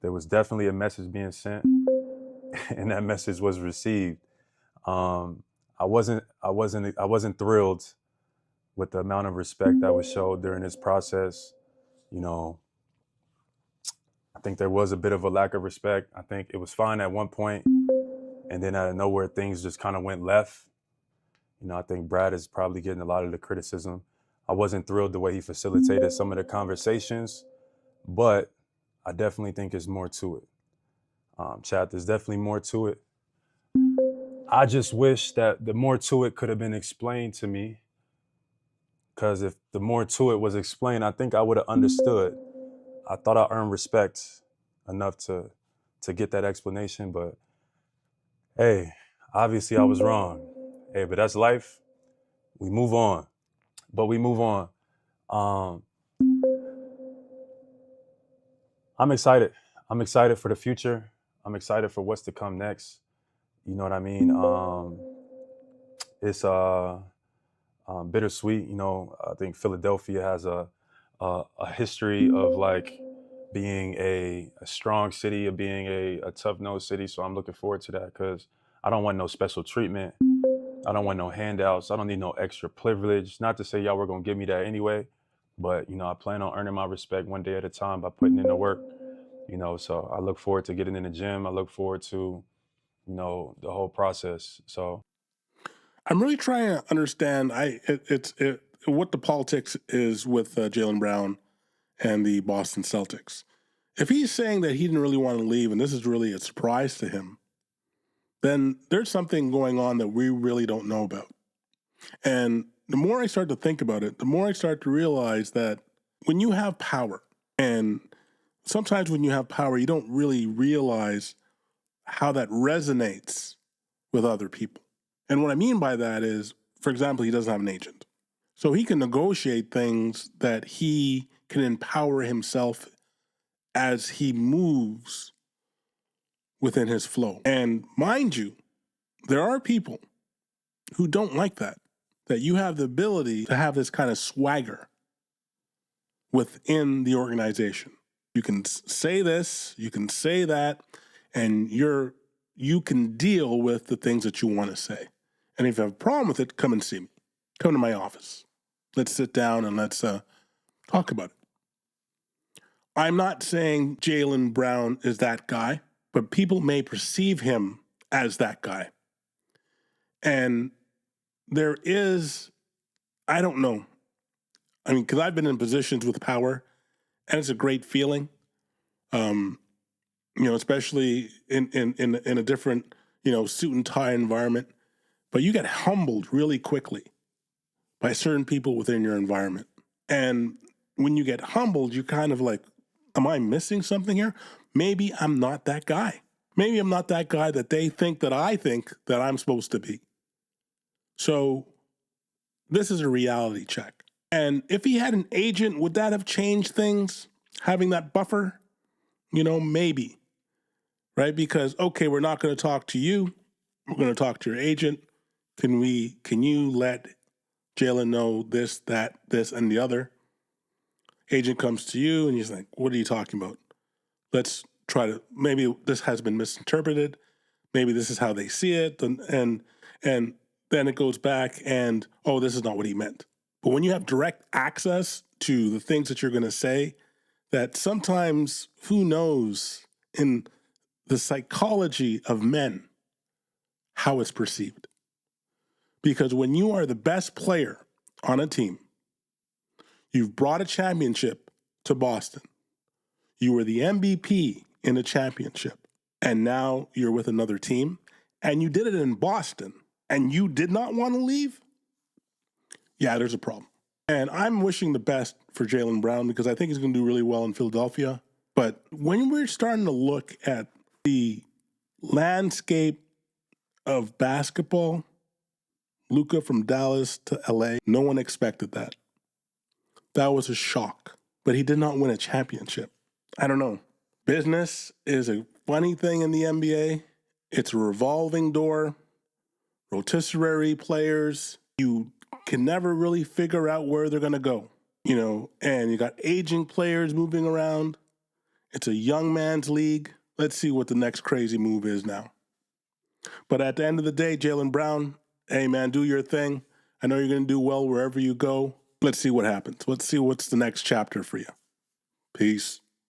there was definitely a message being sent, and that message was received. I wasn't thrilled with the amount of respect that was showed during this process. You know, I think there was a bit of a lack of respect. I think it was fine at one point, and then out of nowhere, things just kind of went left. I think Brad is probably getting a lot of the criticism. I wasn't thrilled the way he facilitated some of the conversations, but I definitely think there's more to it. Chat, there's definitely more to it. I just wish that the more to it could have been explained to me, because if the more to it was explained, I think I would have understood. I thought I earned respect enough to get that explanation, but hey, obviously I was wrong. Hey, but that's life. We move on. Um, I'm excited. I'm excited for the future. I'm excited for what's to come next. You know what I mean? It's bittersweet. I think Philadelphia has a history of like being a strong city, of being a tough-nosed city. So I'm looking forward to that because I don't want no special treatment. I don't want no handouts. I don't need no extra privilege. Not to say y'all were gonna give me that anyway, but I plan on earning my respect one day at a time by putting in the work. So I look forward to getting in the gym. I look forward to, the whole process. So I'm really trying to understand what the politics is with Jaylen Brown and the Boston Celtics. If he's saying that he didn't really want to leave and this is really a surprise to him, then there's something going on that we really don't know about. And the more I start to think about it, the more I start to realize that when you have power, and sometimes when you have power, you don't really realize how that resonates with other people. And what I mean by that is, for example, he doesn't have an agent. So he can negotiate things that he can empower himself as he moves within his flow. And mind you, there are people who don't like that you have the ability to have this kind of swagger within the organization. You can say this, you can say that, and you can deal with the things that you want to say. And if you have a problem with it, come and see me. Come to my office. Let's sit down and let's talk about it. I'm not saying Jaylen Brown is that guy, but people may perceive him as that guy. And there is, I don't know. I mean, because I've been in positions with power, and it's a great feeling. Especially in a different, suit and tie environment. But you get humbled really quickly by certain people within your environment. And when you get humbled, you're kind of like, am I missing something here? Maybe I'm not that guy. Maybe I'm not that guy that they think that I think that I'm supposed to be. So this is a reality check. And if he had an agent, would that have changed things? Having that buffer? Maybe. Right? Because, okay, we're not going to talk to you. We're going to talk to your agent. Can you let Jaylen know this, that, this, and the other? Agent comes to you and he's like, what are you talking about? Let's try to, maybe this has been misinterpreted. Maybe this is how they see it. And then it goes back and, oh, this is not what he meant. But when you have direct access to the things that you're going to say, that sometimes, who knows, in the psychology of men, how it's perceived. Because when you are the best player on a team, you've brought a championship to Boston, you were the MVP in a championship, and now you're with another team, and you did it in Boston, and you did not want to leave, yeah, there's a problem. And I'm wishing the best for Jaylen Brown because I think he's going to do really well in Philadelphia. But when we're starting to look at the landscape of basketball, Luka from Dallas to LA, no one expected that. That was a shock. But he did not win a championship. I don't know. Business is a funny thing in the NBA. It's a revolving door. Rotisserie players, you can never really figure out where they're going to go. And you got aging players moving around. It's a young man's league. Let's see what the next crazy move is now. But at the end of the day, Jaylen Brown, hey, man, do your thing. I know you're going to do well wherever you go. Let's see what happens. Let's see what's the next chapter for you. Peace.